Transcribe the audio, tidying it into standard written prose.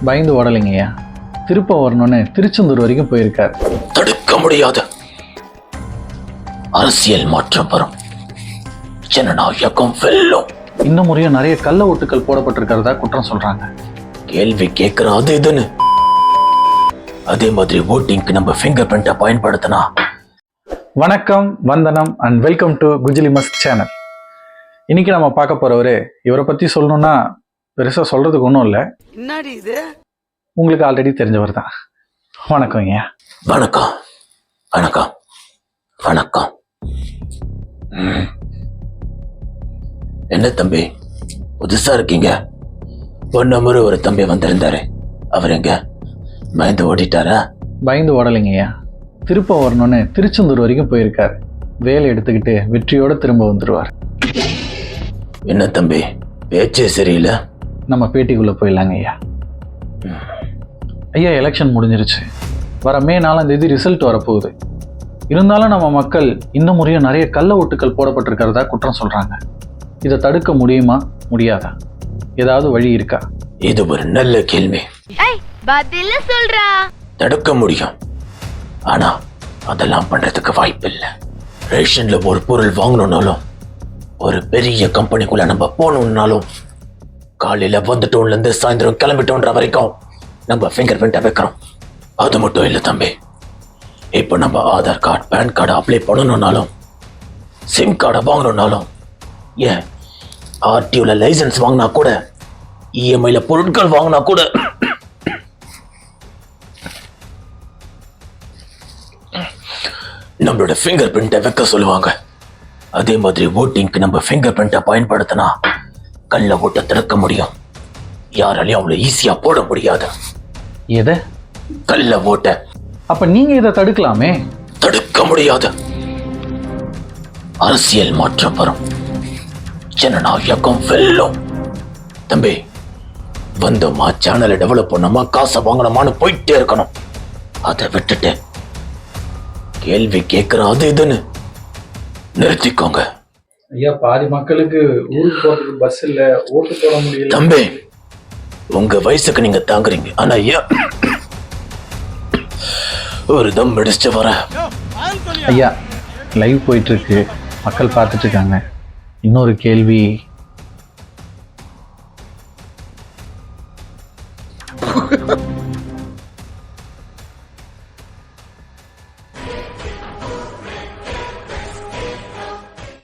பயந்து ஓடலைங்கய்யா. திருப்ப வரணும்னு திருச்செந்தூர் வரைக்கும் போயிருக்காரு. தடுக்க முடியாது. அரசியல் மாற்றம் வரும். ஜனநாயகம் வெல்லும். இந்த முறையும் நிறைய கள்ள ஓட்டுகள் போடப்பட்டிருக்கிறதா குற்றம் சொல்றாங்க. கேள்வி கேட்கிற அது இதுன்னு அதே மாதிரி ஓட்டிங்க்கு நம்ம ஃபிங்கர் பிரிண்ட்டை பயன்படுத்தினா. வணக்கம், வந்தனம் அண்ட் வெல்கம் டு குஜிலி மஸ்க் சேனல். இன்னைக்கு நம்ம பார்க்க போறவரு, இவரை பத்தி சொல்லணும்னா பெருசா சொல்றதுக்கு ஒன்றும் இல்லை. என்னடி இது? உங்களுக்கு ஆல்ரெடி தெரிஞ்சவர் தான். வணக்கம் ஐயா. வணக்கம் வணக்கம் வணக்கம். என்ன தம்பி புதுசா இருக்கீங்க? பொன்ன முறை ஒரு தம்பி வந்திருந்தாரு. அவர் எங்க பயந்து ஓடிட்டாரா? பயந்து ஓடலைங்கய்யா. திருப்ப வரணும்னு திருச்செந்தூர் வரைக்கும் போயிருக்காரு. வேலை எடுத்துக்கிட்டு வெற்றியோட திரும்ப வந்துடுவார். என்ன தம்பி பேச்சே சரியில்லை. நம்ம பேட்டிக்குள்ள போயிடலாங்க ஐயா. ஐயா, எலெக்ஷன் முடிஞ்சிருச்சு. வர மே 4ஆம் தேதி ரிசல்ட் வரப்போகுது. இருந்தாலும் நம்ம மக்கள் இந்த முறையும் நிறைய கள்ள ஓட்டுகள் போடப்பட்டிருக்கிறதா குற்றம் சொல்றாங்க. இதை தடுக்க முடியுமா, முடியாதா? ஏதாவது வழி இருக்கா? இது ஒரு நல்ல கேள்வி. பதில சொல்றா. தடுக்க முடியும், ஆனா அதெல்லாம் பண்றதுக்கு வாய்ப்பு இல்லை. ரேஷன்ல ஒரு பொருள் வாங்கணும்னாலும், ஒரு பெரிய கம்பெனிக்குள்ள நம்ம போகணும்னாலும், காலையில வந்துட்டோம்ல இருந்து சாயந்தரம் கிளம்பிட்டோன்ற வரைக்கும் நம்ம ஃபிங்கர் பிரிண்ட்டை வைக்கிறோம். அது மட்டும் இல்லை தம்பி, இப்போ நம்ம Aadhaar card, PAN card apply பண்ணணும்னாலும், சிம் கார்டை வாங்கணும்னாலும், ஏன் ஆர்டிஓல லைசன்ஸ் வாங்கினா கூட, இஎம்ஐல பொருட்கள் வாங்கினா கூட நம்மளோட ஃபிங்கர் பிரிண்ட்டை வைக்க சொல்லுவாங்க. அதே மாதிரி ஓட்டிங்க்கு நம்ம ஃபிங்கர் பிரிண்ட்டை பயன்படுத்தினா கள்ள ஓட்டை தடுக்க முடியும். யாராலையும் அவங்கள ஈஸியா போட முடியாது. எதை? கள்ள ஓட்டை. அப்ப நீங்க இதை தடுக்கலாமே. தடுக்க முடியாது. அரசியல் மாற்றம் வரும். ஜனநாயகம் வெல்லும். தம்பி, வந்தோமா, சேனலை டெவலப் பண்ணோமா, காசை வாங்கணுமான்னு போயிட்டே இருக்கணும். அதை விட்டுட்டு கேள்வி கேட்கிற அது இதுன்னு நிறுத்திக்கோங்க. ஐயா, பாதி மக்களுக்கு ஊருக்கு போறதுக்கு பஸ் இல்ல, ஓட்டு போட முடியல. தம்பி, உங்க வயசுக்கு நீங்க தாங்குறீங்க, ஆனா ஐயா ஒரு தம் அடிச்சுட்டு வர. ஐயா, லைவ் போயிட்டு இருக்கு, மக்கள் பார்த்துட்டு இருக்காங்க. இன்னொரு கேள்வி